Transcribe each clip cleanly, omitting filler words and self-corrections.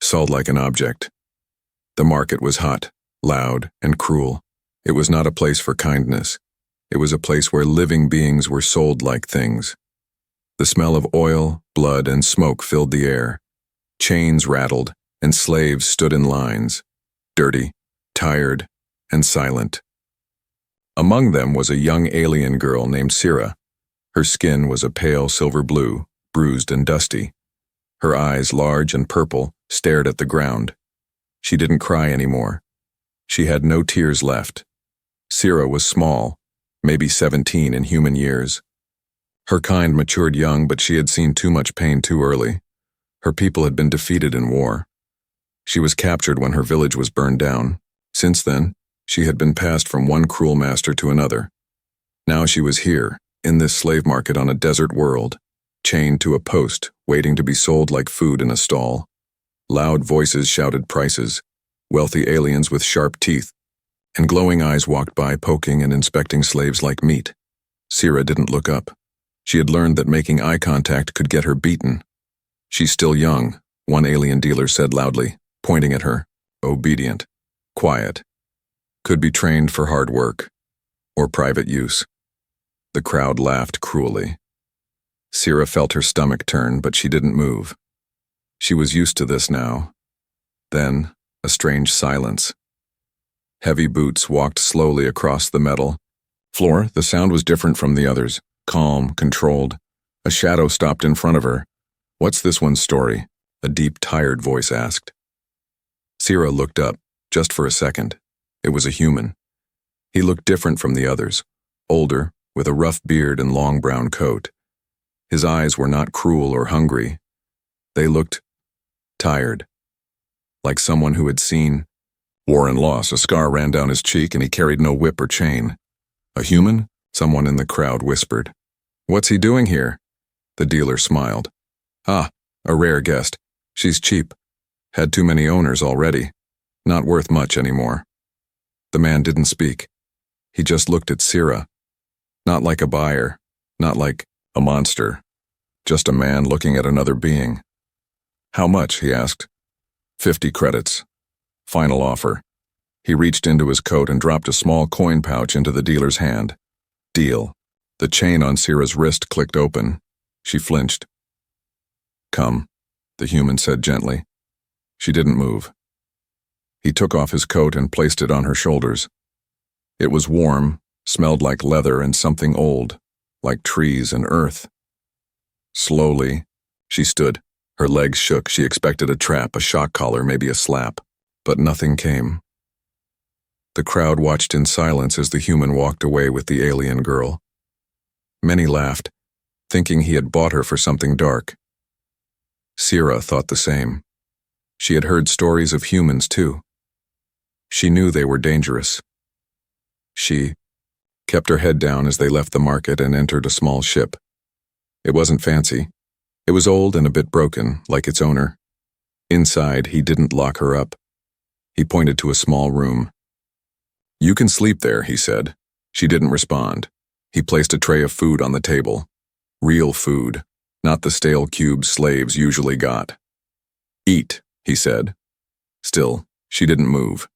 sold like an object. The market was hot, loud, and cruel. It was not a place for kindness. It was a place where living beings were sold like things. The smell of oil, blood, and smoke filled the air. Chains rattled, and slaves stood in lines, dirty, tired, and silent. Among them was a young alien girl named Sira. Her skin was a pale silver blue, bruised and dusty. Her eyes, large and purple, stared at the ground. She didn't cry anymore. She had no tears left. Sira was small, maybe 17 in human years. Her kind matured young, but she had seen too much pain too early. Her people had been defeated in war. She was captured when her village was burned down. Since then, she had been passed from one cruel master to another. Now she was here, in this slave market on a desert world, chained to a post, waiting to be sold like food in a stall. Loud voices shouted prices, wealthy aliens with sharp teeth, and glowing eyes walked by poking and inspecting slaves like meat. Sira didn't look up. She had learned that making eye contact could get her beaten. "She's still young," one alien dealer said loudly, pointing at her. "Obedient, quiet. Could be trained for hard work, or private use." The crowd laughed cruelly. Sira felt her stomach turn, but she didn't move. She was used to this now. Then, a strange silence. Heavy boots walked slowly across the metal floor. The sound was different from the others, calm, controlled. A shadow stopped in front of her. "What's this one's story?" a deep, tired voice asked. Sira looked up, just for a second. It was a human. He looked different from the others, older, with a rough beard and long brown coat. His eyes were not cruel or hungry. They looked tired, like someone who had seen war and loss. A scar ran down his cheek and he carried no whip or chain. "A human?" someone in the crowd whispered. "What's he doing here?" The dealer smiled. "Ah, a rare guest. She's cheap. Had too many owners already. Not worth much anymore." The man didn't speak. He just looked at Sira. Not like a buyer, not like a monster. Just a man looking at another being. "How much?" he asked. 50 credits. Final offer. He reached into his coat and dropped a small coin pouch into the dealer's hand. "Deal." The chain on Sira's wrist clicked open. She flinched. "Come," the human said gently. She didn't move. He took off his coat and placed it on her shoulders. It was warm, smelled like leather and something old, like trees and earth. Slowly, she stood. Her legs shook. She expected a trap, a shock collar, maybe a slap. But nothing came. The crowd watched in silence as the human walked away with the alien girl. Many laughed, thinking he had bought her for something dark. Sira thought the same. She had heard stories of humans too. She knew they were dangerous. She kept her head down as they left the market and entered a small ship. It wasn't fancy. It was old and a bit broken, like its owner. Inside, he didn't lock her up. He pointed to a small room. "You can sleep there," he said. She didn't respond. He placed a tray of food on the table. Real food, not the stale cubes slaves usually got. "Eat," he said. Still, she didn't move.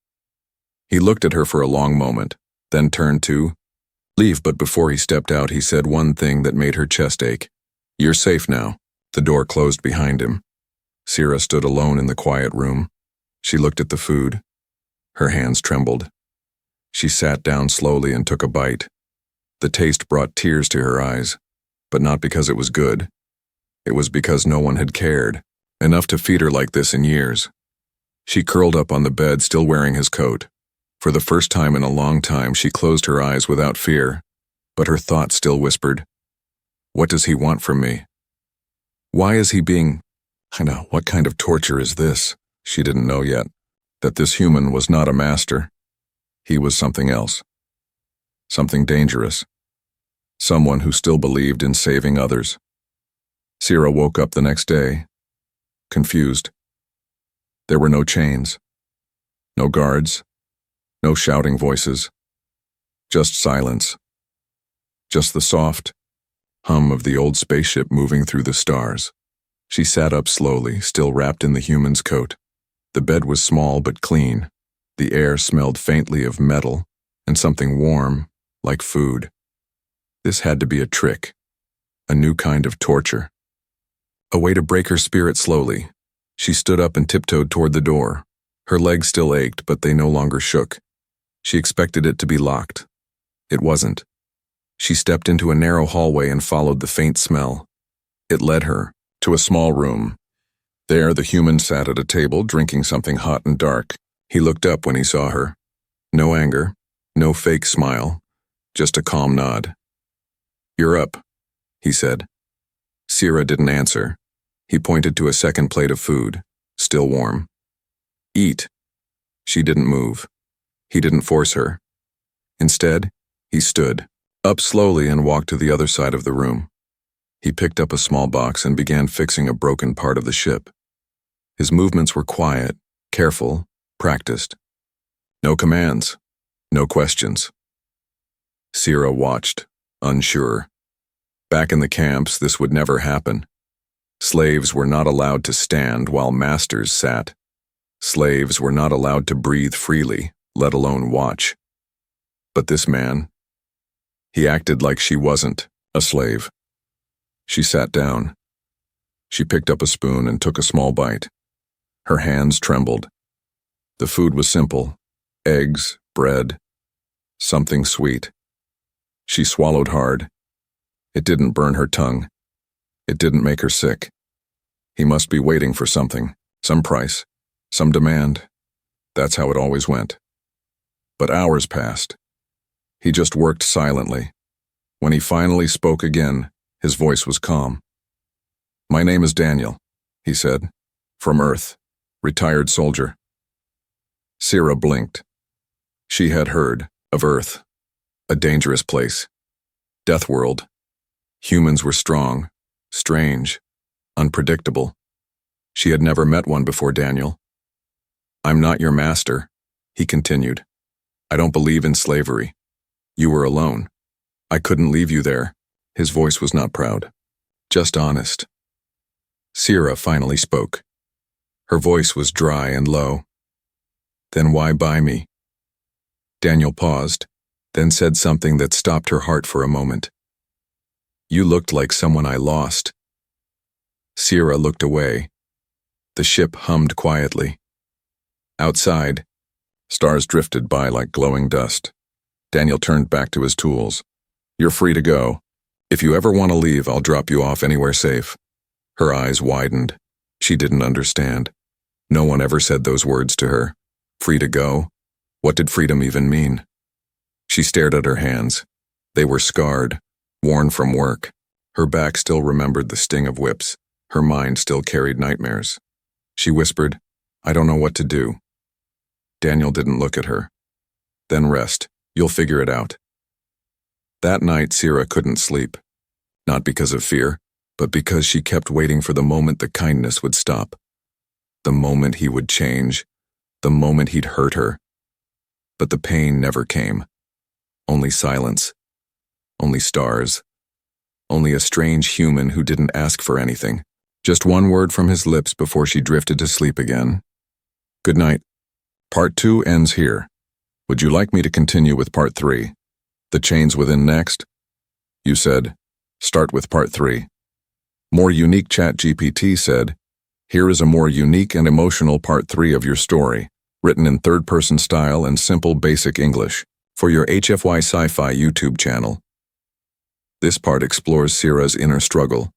He looked at her for a long moment, then turned to leave, but before he stepped out, he said one thing that made her chest ache. "You're safe now." The door closed behind him. Sira stood alone in the quiet room. She looked at the food. Her hands trembled. She sat down slowly and took a bite. The taste brought tears to her eyes, but not because it was good. It was because no one had cared enough to feed her like this in years. She curled up on the bed, still wearing his coat. For the first time in a long time, she closed her eyes without fear, but her thoughts still whispered, "What does he want from me? Why is he being... what kind of torture is this?" She didn't know yet that this human was not a master. He was something else. Something dangerous. Someone who still believed in saving others. Sira woke up the next day, confused. There were no chains, no guards, no shouting voices, just silence. Just the soft hum of the old spaceship moving through the stars. She sat up slowly, still wrapped in the human's coat. The bed was small but clean. The air smelled faintly of metal and something warm, like food. This had to be a trick, a new kind of torture. A way to break her spirit slowly. She stood up and tiptoed toward the door. Her legs still ached, but they no longer shook. She expected it to be locked. It wasn't. She stepped into a narrow hallway and followed the faint smell. It led her to a small room. There, the human sat at a table, drinking something hot and dark. He looked up when he saw her. No anger, no fake smile, just a calm nod. "You're up," he said. Sira didn't answer. He pointed to a second plate of food, still warm. "Eat." She didn't move. He didn't force her. Instead, he stood, up slowly and walked to the other side of the room. He picked up a small box and began fixing a broken part of the ship. His movements were quiet, careful, practiced. No commands, no questions. Sira watched, unsure. Back in the camps, this would never happen. Slaves were not allowed to stand while masters sat. Slaves were not allowed to breathe freely, let alone watch. But this man, he acted like she wasn't a slave. She sat down. She picked up a spoon and took a small bite. Her hands trembled. The food was simple: eggs, bread, something sweet. She swallowed hard. It didn't burn her tongue. It didn't make her sick. He must be waiting for something, some price, some demand. That's how it always went. But hours passed. He just worked silently. When he finally spoke again, his voice was calm. "My name is Daniel," he said. "From Earth, retired soldier." Sira blinked. She had heard of Earth, a dangerous place. Death world. Humans were strong, strange, unpredictable. She had never met one before Daniel. "I'm not your master," he continued. "I don't believe in slavery. You were alone. I couldn't leave you there." His voice was not proud, just honest. Sira finally spoke. Her voice was dry and low. "Then why buy me?" Daniel paused, then said something that stopped her heart for a moment. "You looked like someone I lost." Sira looked away. The ship hummed quietly. Outside, stars drifted by like glowing dust. Daniel turned back to his tools. "You're free to go. If you ever want to leave, I'll drop you off anywhere safe." Her eyes widened. She didn't understand. No one ever said those words to her. Free to go? What did freedom even mean? She stared at her hands. They were scarred, worn from work. Her back still remembered the sting of whips. Her mind still carried nightmares. She whispered, "I don't know what to do." Daniel didn't look at her. "Then rest. You'll figure it out." That night, Sira couldn't sleep. Not because of fear, but because she kept waiting for the moment the kindness would stop. The moment he would change. The moment he'd hurt her. But the pain never came. Only silence. Only stars. Only a strange human who didn't ask for anything. Just one word from his lips before she drifted to sleep again. "Good night. Part 2 ends here. Would you like me to continue with Part 3? The chains within next?" You said, "Start with Part 3. More unique ChatGPT said, "Here is a more unique and emotional Part 3 of your story, written in third-person style and simple basic English, for your HFY Sci-Fi YouTube channel." This part explores Sira's inner struggle,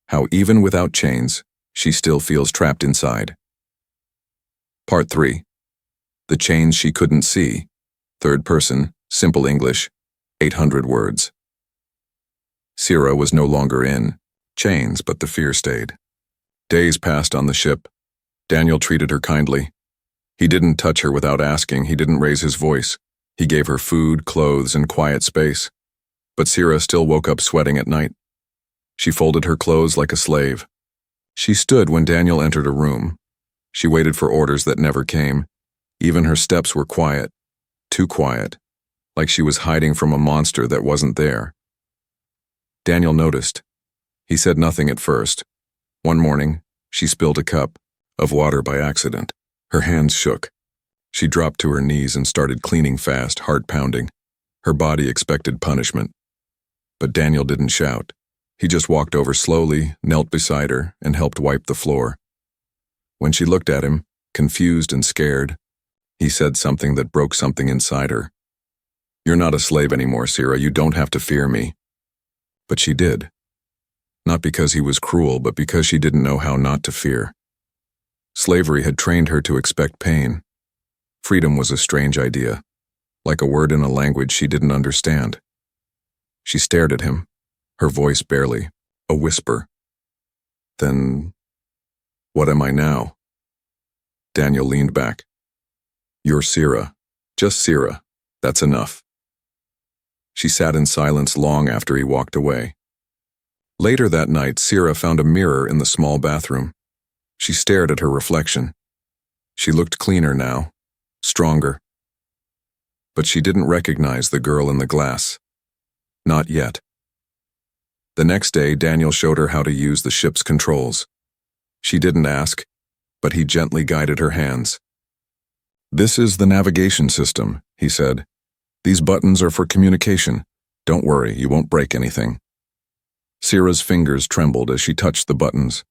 how even without chains, she still feels trapped inside. Part 3. The chains she couldn't see. Third person, simple English, 800 words. Sira was no longer in chains, but the fear stayed. Days passed on the ship. Daniel treated her kindly. He didn't touch her without asking. He didn't raise his voice. He gave her food, clothes, and quiet space. But Sira still woke up sweating at night. She folded her clothes like a slave. She stood when Daniel entered a room. She waited for orders that never came. Even her steps were quiet, too quiet, like she was hiding from a monster that wasn't there. Daniel noticed. He said nothing at first. One morning, she spilled a cup of water by accident. Her hands shook. She dropped to her knees and started cleaning fast, heart pounding. Her body expected punishment. But Daniel didn't shout. He just walked over slowly, knelt beside her, and helped wipe the floor. When she looked at him, confused and scared, he said something that broke something inside her. "You're not a slave anymore, Sira. You don't have to fear me." But she did. Not because he was cruel, but because she didn't know how not to fear. Slavery had trained her to expect pain. Freedom was a strange idea, like a word in a language she didn't understand. She stared at him, her voice barely, a whisper. "Then, what am I now?" Daniel leaned back. "You're Sira. Just Sira. That's enough." She sat in silence long after he walked away. Later that night, Sira found a mirror in the small bathroom. She stared at her reflection. She looked cleaner now, stronger. But she didn't recognize the girl in the glass. Not yet. The next day, Daniel showed her how to use the ship's controls. She didn't ask, but he gently guided her hands. "This is the navigation system," he said. "These buttons are for communication. Don't worry, you won't break anything." Sira's fingers trembled as she touched the buttons.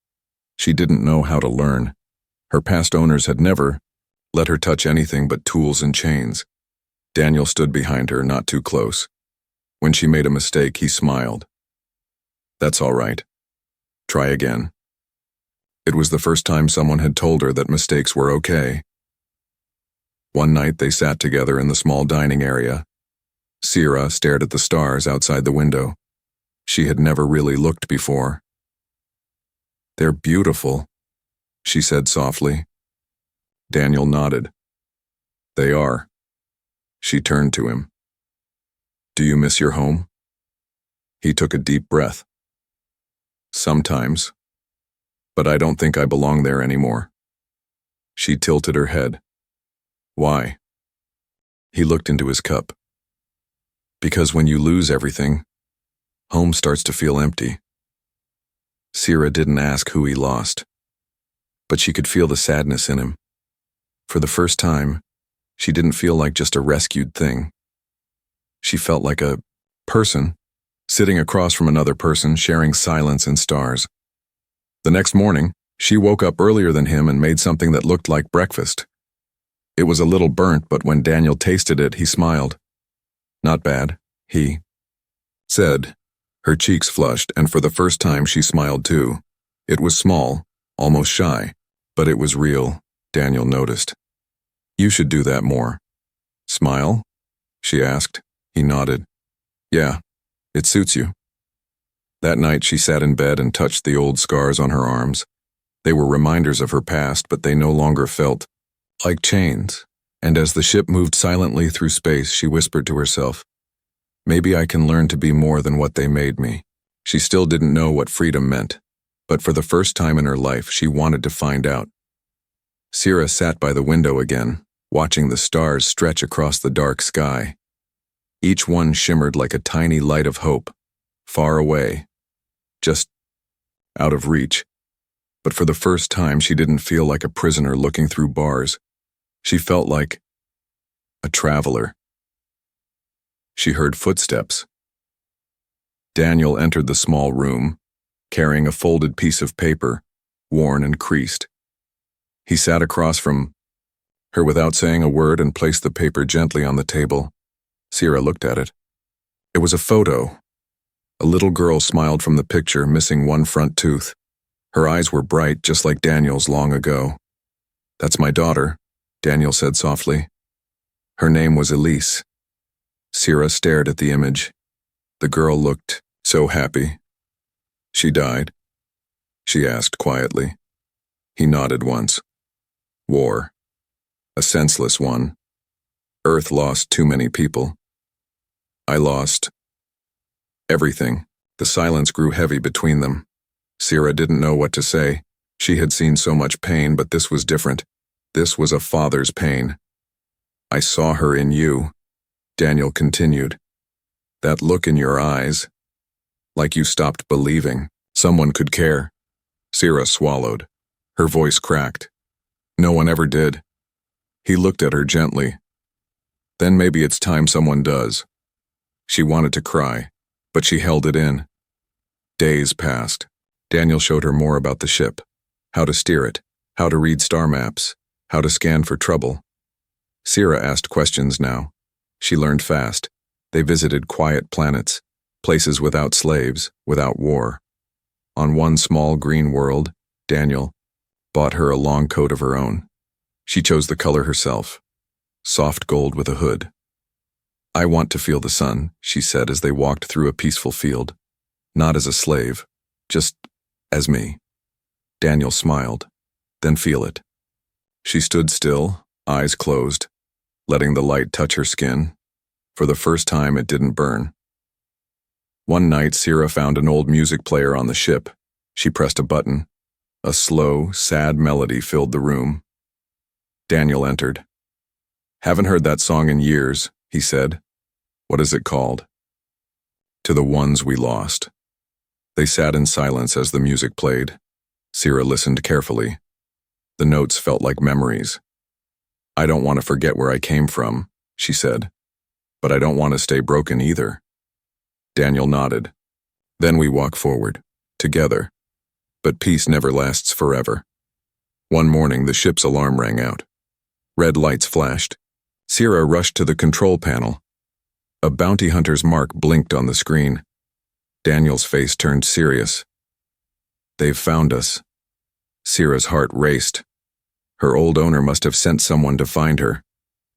She didn't know how to learn. Her past owners had never let her touch anything but tools and chains. Daniel stood behind her, not too close. When she made a mistake, he smiled. "That's all right. Try again." It was the first time someone had told her that mistakes were okay. One night they sat together in the small dining area. Sira stared at the stars outside the window. She had never really looked before. "They're beautiful," she said softly. Daniel nodded. "They are." She turned to him. "Do you miss your home?" He took a deep breath. "Sometimes. But I don't think I belong there anymore." She tilted her head. "Why?" He looked into his cup. "Because when you lose everything, home starts to feel empty." Sira didn't ask who he lost, but she could feel the sadness in him. For the first time, she didn't feel like just a rescued thing. She felt like a person, sitting across from another person, sharing silence and stars. The next morning, she woke up earlier than him and made something that looked like breakfast. It was a little burnt, but when Daniel tasted it, he smiled. "Not bad," he said. Her cheeks flushed, and for the first time she smiled too. It was small, almost shy, but it was real, Daniel noticed. "You should do that more." "Smile?" she asked. He nodded. "Yeah, it suits you." That night she sat in bed and touched the old scars on her arms. They were reminders of her past, but they no longer felt like chains. And as the ship moved silently through space, she whispered to herself, "Maybe I can learn to be more than what they made me." She still didn't know what freedom meant, but for the first time in her life, she wanted to find out. Sira sat by the window again, watching the stars stretch across the dark sky. Each one shimmered like a tiny light of hope, far away, just out of reach. But for the first time, she didn't feel like a prisoner looking through bars. She felt like a traveler. She heard footsteps. Daniel entered the small room, carrying a folded piece of paper, worn and creased. He sat across from her without saying a word and placed the paper gently on the table. Sira looked at it. It was a photo. A little girl smiled from the picture, missing one front tooth. Her eyes were bright, just like Daniel's long ago. "That's my daughter," Daniel said softly. Her name was Elise. Sira stared at the image. The girl looked so happy. "She died?" she asked quietly. He nodded once. "War. A senseless one. Earth lost too many people. I lost everything." The silence grew heavy between them. Sira didn't know what to say. She had seen so much pain, but this was different. This was a father's pain. "I saw her in you," Daniel continued. "That look in your eyes, like you stopped believing someone could care." Sira swallowed. Her voice cracked. "No one ever did. He looked at her gently. Then maybe it's time someone does. She wanted to cry, but she held it in. Days passed. Daniel showed her more about the ship, how to steer it, how to read star maps, how to scan for trouble. Sira asked questions now. She learned fast. They visited quiet planets, places without slaves, without war. On one small green world, Daniel bought her a long coat of her own. She chose the color herself, soft gold with a hood. I want to feel the sun, she said as they walked through a peaceful field. Not as a slave, just as me. Daniel smiled, then feel it. She stood still, eyes closed, letting the light touch her skin. For the first time, it didn't burn. One night, Sira found an old music player on the ship. She pressed a button. A slow, sad melody filled the room. Daniel entered. Haven't heard that song in years, he said. What is it called? To the Ones We Lost. They sat in silence as the music played. Sira listened carefully. The notes felt like memories. I don't want to forget where I came from, she said. But I don't want to stay broken either. Daniel nodded. Then we walk forward, together. But peace never lasts forever. One morning, the ship's alarm rang out. Red lights flashed. Sira rushed to the control panel. A bounty hunter's mark blinked on the screen. Daniel's face turned serious. They've found us. Sira's heart raced. Her old owner must have sent someone to find her.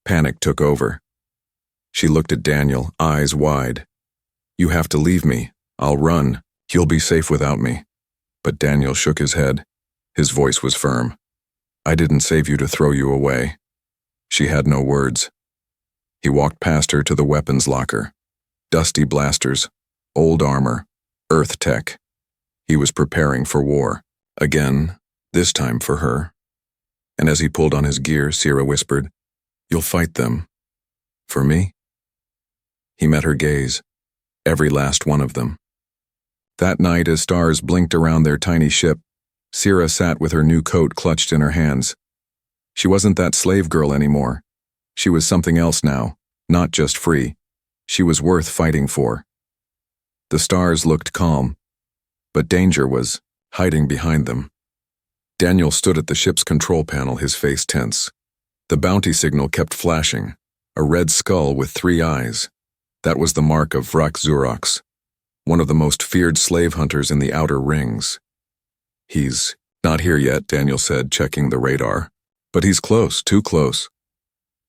Panic took over. She looked at Daniel, eyes wide. You have to leave me. I'll run. You'll be safe without me. But Daniel shook his head. His voice was firm. I didn't save you to throw you away. She had no words. He walked past her to the weapons locker. Dusty blasters, old armor, Earth tech. He was preparing for war. Again, this time for her. And as he pulled on his gear, Sira whispered, You'll fight them. For me? He met her gaze, every last one of them. That night, as stars blinked around their tiny ship, Sira sat with her new coat clutched in her hands. She wasn't that slave girl anymore. She was something else now, not just free. She was worth fighting for. The stars looked calm, but danger was hiding behind them. Daniel stood at the ship's control panel, his face tense. The bounty signal kept flashing, a red skull with 3 eyes. That was the mark of Xerox, one of the most feared slave hunters in the outer rings. He's not here yet, Daniel said, checking the radar. But he's close, too close.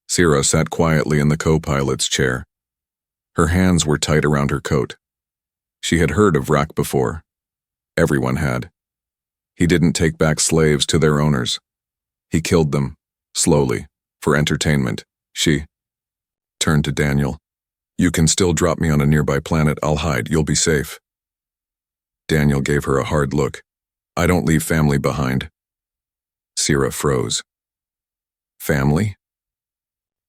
Sira sat quietly in the co-pilot's chair. Her hands were tight around her coat. She had heard of Rak before. Everyone had. He didn't take back slaves to their owners. He killed them, slowly, for entertainment. She turned to Daniel. You can still drop me on a nearby planet. I'll hide. You'll be safe. Daniel gave her a hard look. I don't leave family behind. Sira froze. Family?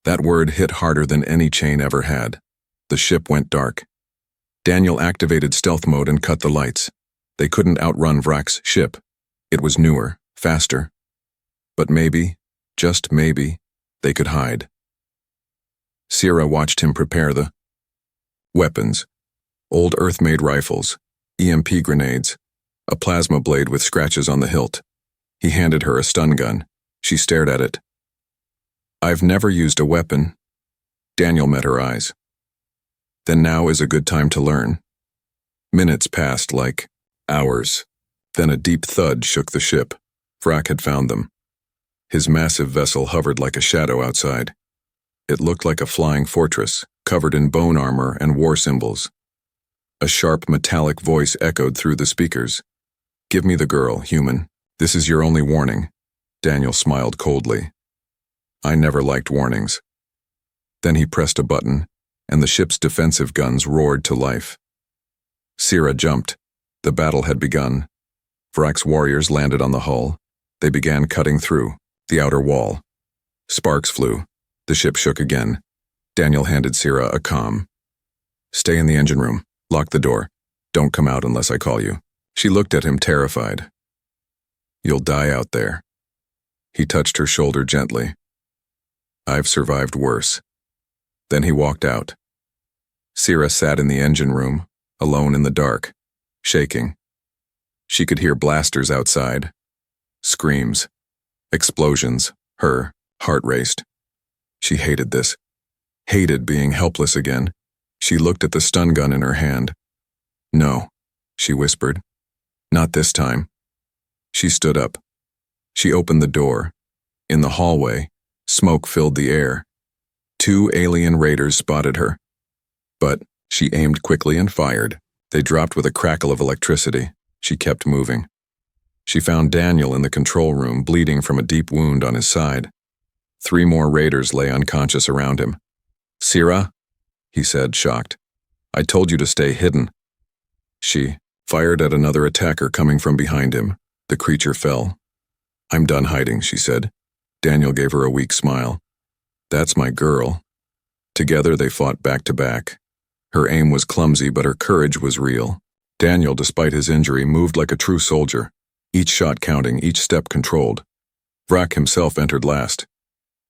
That word hit harder than any chain ever had. The ship went dark. Daniel activated stealth mode and cut the lights. They couldn't outrun Vrak's ship. It was newer, faster. But maybe, just maybe, they could hide. Sira watched him prepare the weapons. Old Earth-made rifles, EMP grenades, a plasma blade with scratches on the hilt. He handed her a stun gun. She stared at it. I've never used a weapon. Daniel met her eyes. Then now is a good time to learn. Minutes passed like hours. Then a deep thud shook the ship. Vrak had found them. His massive vessel hovered like a shadow outside. It looked like a flying fortress, covered in bone armor and war symbols. A sharp metallic voice echoed through the speakers. Give me the girl, human. This is your only warning. Daniel smiled coldly. I never liked warnings. Then he pressed a button, and the ship's defensive guns roared to life. Sira jumped. The battle had begun. Vrak's warriors landed on the hull. They began cutting through the outer wall. Sparks flew. The ship shook again. Daniel handed Sira a comm. Stay in the engine room. Lock the door. Don't come out unless I call you. She looked at him terrified. You'll die out there. He touched her shoulder gently. I've survived worse. Then he walked out. Sira sat in the engine room, alone in the dark, shaking. She could hear blasters outside. Screams. Explosions. Her heart raced. She hated this. Hated being helpless again. She looked at the stun gun in her hand. "No," she whispered. "Not this time." She stood up. She opened the door. In the hallway, smoke filled the air. 2 alien raiders spotted her. But she aimed quickly and fired. They dropped with a crackle of electricity. She kept moving. She found Daniel in the control room, bleeding from a deep wound on his side. 3 more raiders lay unconscious around him. "Sira?" he said, shocked. "I told you to stay hidden." She fired at another attacker coming from behind him. The creature fell. "I'm done hiding," she said. Daniel gave her a weak smile. "That's my girl." Together they fought back to back. Her aim was clumsy, but her courage was real. Daniel, despite his injury, moved like a true soldier, each shot counting, each step controlled. Vrak himself entered last.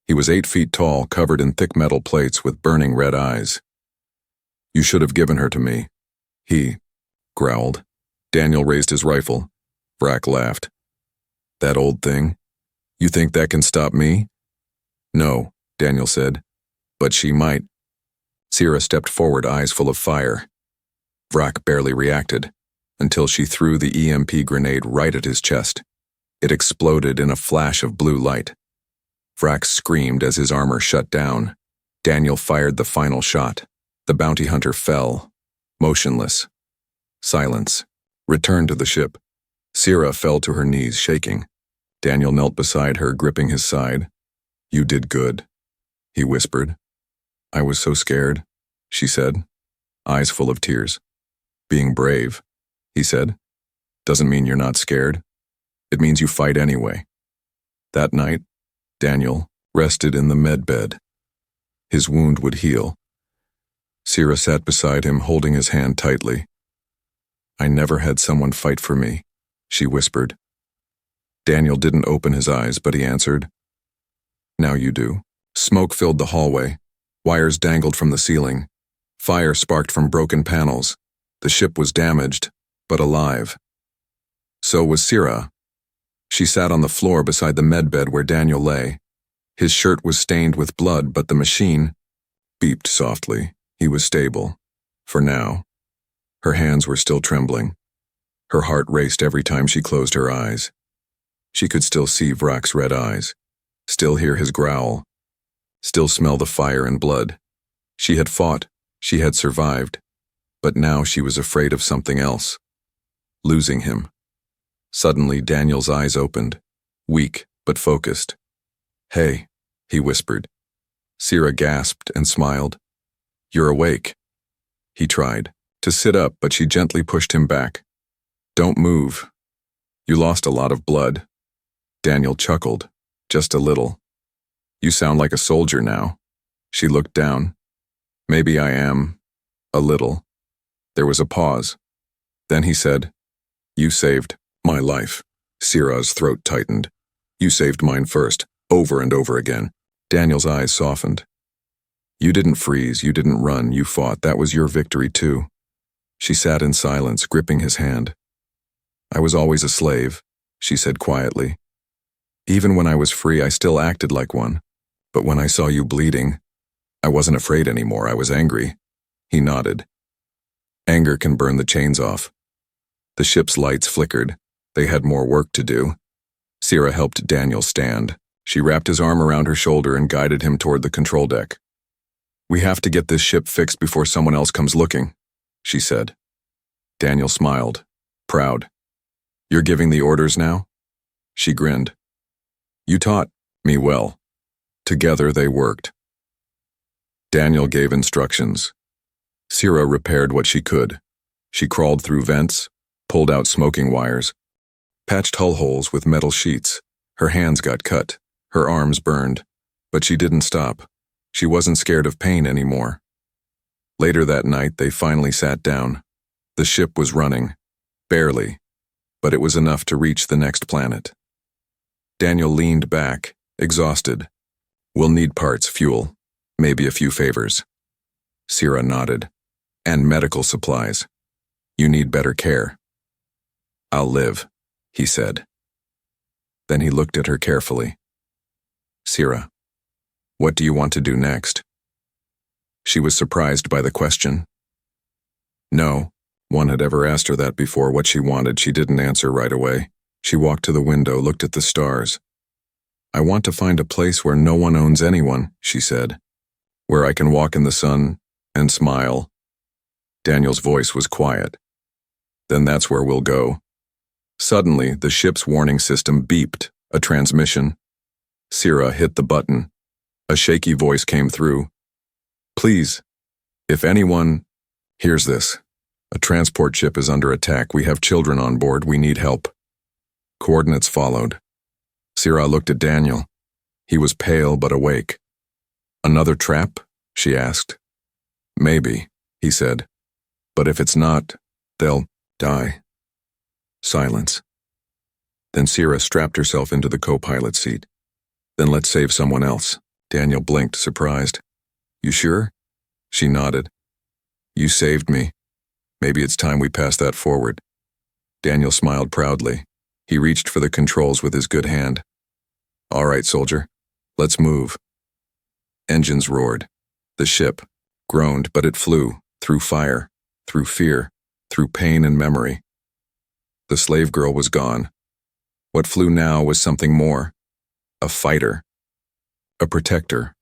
He was 8 feet tall, covered in thick metal plates with burning red eyes. "You should have given her to me," he growled. Daniel raised his rifle. Vrak laughed. "That old thing? You think that can stop me?" "No," Daniel said, "but she might." Sira stepped forward, eyes full of fire. Vrak barely reacted, until she threw the EMP grenade right at his chest. It exploded in a flash of blue light. Vrak screamed as his armor shut down. Daniel fired the final shot. The bounty hunter fell, motionless. Silence. Returned to the ship. Sira fell to her knees, shaking. Daniel knelt beside her, gripping his side. "You did good," he whispered. "I was so scared," she said, eyes full of tears. "Being brave," he said, "doesn't mean you're not scared. It means you fight anyway." That night, Daniel rested in the med bed. His wound would heal. Sira sat beside him, holding his hand tightly. "I never had someone fight for me," she whispered. Daniel didn't open his eyes, but he answered, "Now you do." Smoke filled the hallway. Wires dangled from the ceiling. Fire sparked from broken panels. The ship was damaged, but alive. So was Sira. She sat on the floor beside the medbed where Daniel lay. His shirt was stained with blood, but the machine beeped softly. He was stable. For now. Her hands were still trembling. Her heart raced every time she closed her eyes. She could still see Vrak's red eyes, still hear his growl, still smell the fire and blood. She had fought, she had survived, but now she was afraid of something else. Losing him. Suddenly, Daniel's eyes opened, weak but focused. "Hey," he whispered. Sira gasped and smiled. "You're awake." He tried to sit up, but she gently pushed him back. "Don't move. You lost a lot of blood." Daniel chuckled, just a little. "You sound like a soldier now." She looked down. "Maybe I am. A little." There was a pause. Then he said, "You saved my life." Sira's throat tightened. "You saved mine first, over and over again." Daniel's eyes softened. "You didn't freeze, you didn't run, you fought. That was your victory too." She sat in silence, gripping his hand. "I was always a slave," she said quietly. "Even when I was free, I still acted like one. But when I saw you bleeding, I wasn't afraid anymore, I was angry." He nodded. "Anger can burn the chains off." The ship's lights flickered. They had more work to do. Sira helped Daniel stand. She wrapped his arm around her shoulder and guided him toward the control deck. "We have to get this ship fixed before someone else comes looking," she said. Daniel smiled, proud. "You're giving the orders now?" She grinned. "You taught me well." Together they worked. Daniel gave instructions. Sira repaired what she could. She crawled through vents, pulled out smoking wires, patched hull holes with metal sheets. Her hands got cut, her arms burned, but she didn't stop. She wasn't scared of pain anymore. Later that night, they finally sat down. The ship was running, barely, but it was enough to reach the next planet. Daniel leaned back, exhausted. We'll need parts, fuel, maybe a few favors. Sira nodded. And medical supplies. You need better care. I'll live, he said. Then he looked at her carefully. Sira, what do you want to do next? She was surprised by the question. No one had ever asked her that before. What she wanted, she didn't answer right away. She walked to the window, looked at the stars. I want to find a place where no one owns anyone, she said. Where I can walk in the sun and smile. Daniel's voice was quiet. Then that's where we'll go. Suddenly, the ship's warning system beeped, a transmission. Sira hit the button. A shaky voice came through. Please, if anyone hears this, a transport ship is under attack. We have children on board. We need help. Coordinates followed. Sira looked at Daniel. He was pale but awake. Another trap? She asked. Maybe, he said. But if it's not, they'll die. Silence. Then Sira strapped herself into the co-pilot seat. Then let's save someone else. Daniel blinked, surprised. You sure? She nodded. You saved me. Maybe it's time we pass that forward. Daniel smiled proudly. He reached for the controls with his good hand. All right, soldier. Let's move. Engines roared. The ship groaned, but it flew, through fire, through fear, through pain and memory. The slave girl was gone. What flew now was something more. A fighter. A protector.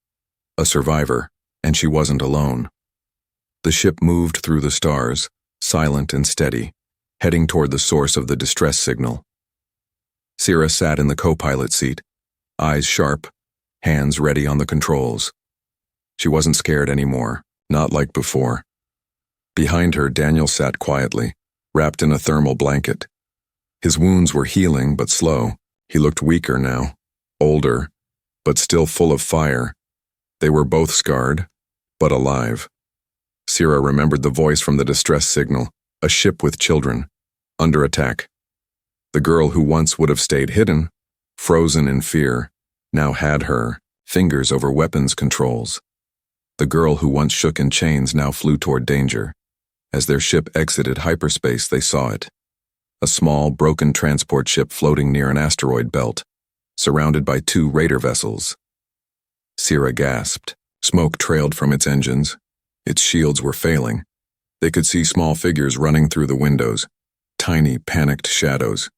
A survivor. And she wasn't alone. The ship moved through the stars, silent and steady, heading toward the source of the distress signal. Sira sat in the co-pilot seat, eyes sharp, hands ready on the controls. She wasn't scared anymore, not like before. Behind her, Daniel sat quietly, wrapped in a thermal blanket. His wounds were healing but slow. He looked weaker now, older, but still full of fire. They were both scarred, but alive. Sira remembered the voice from the distress signal, a ship with children, under attack. The girl who once would have stayed hidden, frozen in fear, now had her fingers over weapons controls. The girl who once shook in chains now flew toward danger. As their ship exited hyperspace, they saw it. A small, broken transport ship floating near an asteroid belt, surrounded by 2 raider vessels. Sira gasped. Smoke trailed from its engines. Its shields were failing. They could see small figures running through the windows, tiny, panicked shadows.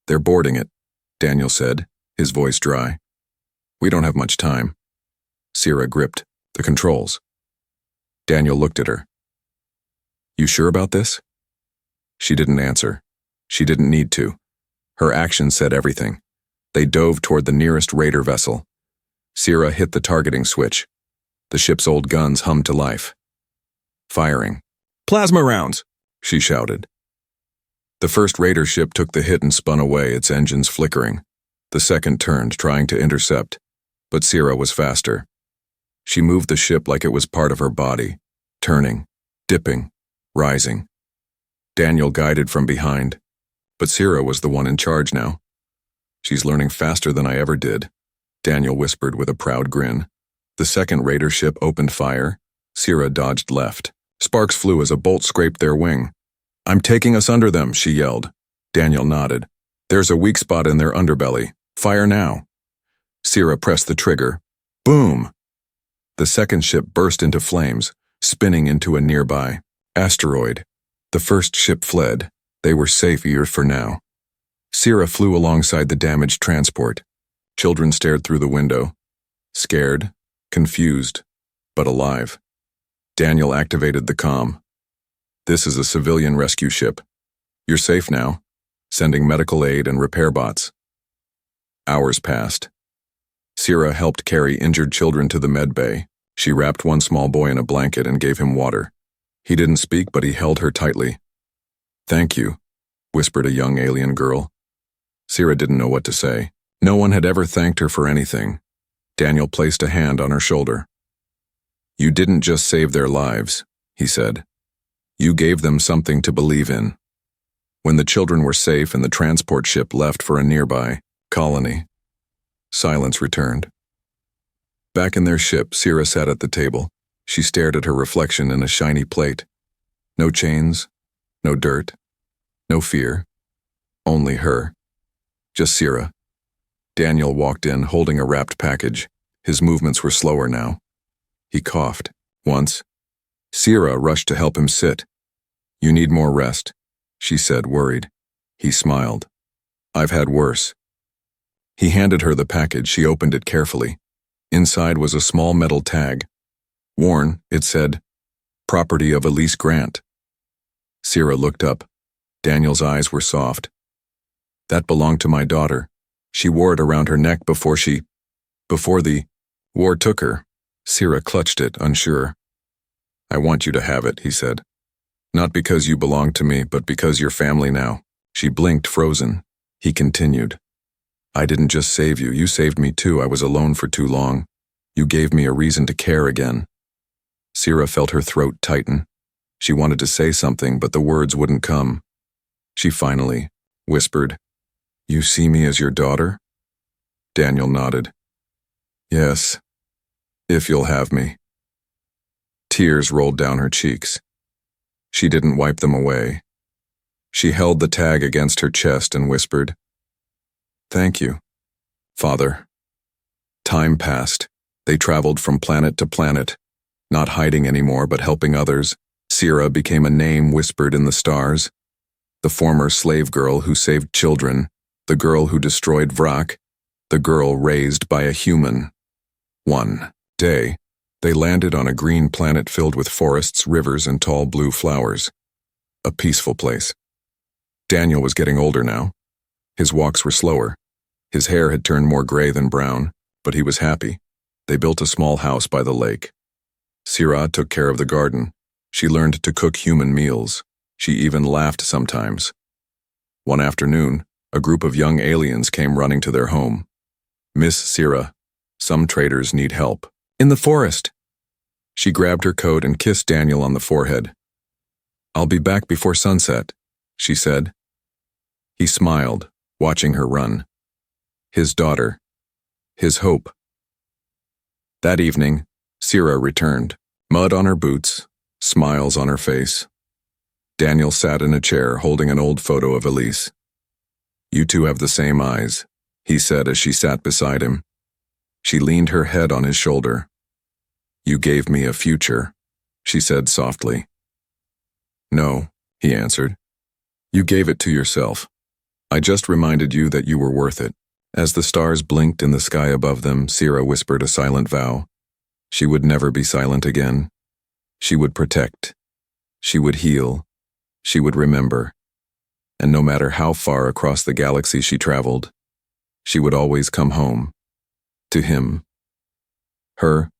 They're boarding it, Daniel said, his voice dry. We don't have much time. Sira gripped the controls. Daniel looked at her. You sure about this? She didn't answer. She didn't need to. Her action said everything. They dove toward the nearest raider vessel. Sira hit the targeting switch. The ship's old guns hummed to life. Firing. Plasma rounds, she shouted. The first raider ship took the hit and spun away, its engines flickering. The second turned, trying to intercept, but Sira was faster. She moved the ship like it was part of her body, turning, dipping, rising. Daniel guided from behind, but Sira was the one in charge now. She's learning faster than I ever did, Daniel whispered with a proud grin. The second raider ship opened fire. Sira dodged left. Sparks flew as a bolt scraped their wing. I'm taking us under them, she yelled. Daniel nodded. There's a weak spot in their underbelly. Fire now. Sira pressed the trigger. Boom! The second ship burst into flames, spinning into a nearby asteroid. The first ship fled. They were safe here for now. Sira flew alongside the damaged transport. Children stared through the window. Scared, confused, but alive. Daniel activated the comm. This is a civilian rescue ship. You're safe now. Sending medical aid and repair bots. Hours passed. Sira helped carry injured children to the med bay. She wrapped one small boy in a blanket and gave him water. He didn't speak, but he held her tightly. Thank you, whispered a young alien girl. Sira didn't know what to say. No one had ever thanked her for anything. Daniel placed a hand on her shoulder. You didn't just save their lives, he said. You gave them something to believe in. When the children were safe and the transport ship left for a nearby colony, silence returned. Back in their ship, Sira sat at the table. She stared at her reflection in a shiny plate. No chains, no dirt, no fear. Only her. Just Sira. Daniel walked in, holding a wrapped package. His movements were slower now. He coughed. Once. Sira rushed to help him sit. "You need more rest," she said, worried. He smiled. "I've had worse." He handed her the package. She opened it carefully. Inside was a small metal tag. Worn, it said, "Property of Elise Grant." Sira looked up. Daniel's eyes were soft. "That belonged to my daughter. She wore it around her neck before the war took her." Sira clutched it, unsure. "I want you to have it," he said. "Not because you belong to me, but because you're family now." She blinked, frozen. He continued. "I didn't just save you, you saved me too. I was alone for too long. You gave me a reason to care again." Sira felt her throat tighten. She wanted to say something, but the words wouldn't come. She finally whispered, "You see me as your daughter?" Daniel nodded. "Yes, if you'll have me." Tears rolled down her cheeks. She didn't wipe them away. She held the tag against her chest and whispered, "Thank you, Father." Time passed. They traveled from planet to planet, not hiding anymore but helping others. Sira became a name whispered in the stars. The former slave girl who saved children, the girl who destroyed Vrak, the girl raised by a human. One day, they landed on a green planet filled with forests, rivers, and tall blue flowers. A peaceful place. Daniel was getting older now. His walks were slower. His hair had turned more gray than brown, but he was happy. They built a small house by the lake. Sira took care of the garden. She learned to cook human meals. She even laughed sometimes. One afternoon, a group of young aliens came running to their home. "Miss Sira, some traders need help." "In the forest." She grabbed her coat and kissed Daniel on the forehead. "I'll be back before sunset," she said. He smiled, watching her run. His daughter. His hope. That evening, Sira returned. Mud on her boots, smiles on her face. Daniel sat in a chair holding an old photo of Elise. "You two have the same eyes," he said as she sat beside him. She leaned her head on his shoulder. "You gave me a future," she said softly. "No," he answered. "You gave it to yourself. I just reminded you that you were worth it." As the stars blinked in the sky above them, Sira whispered a silent vow. She would never be silent again. She would protect. She would heal. She would remember. And no matter how far across the galaxy she traveled, she would always come home. To him. Her.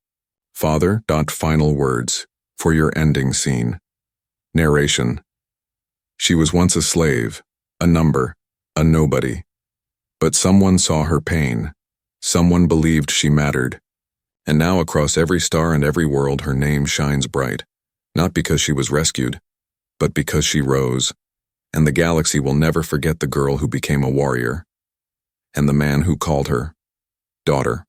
Father. Final words for your ending scene. Narration. She was once a slave, a number, a nobody. But someone saw her pain. Someone believed she mattered. And now across every star and every world her name shines bright. Not because she was rescued, but because she rose. And the galaxy will never forget the girl who became a warrior. And the man who called her daughter.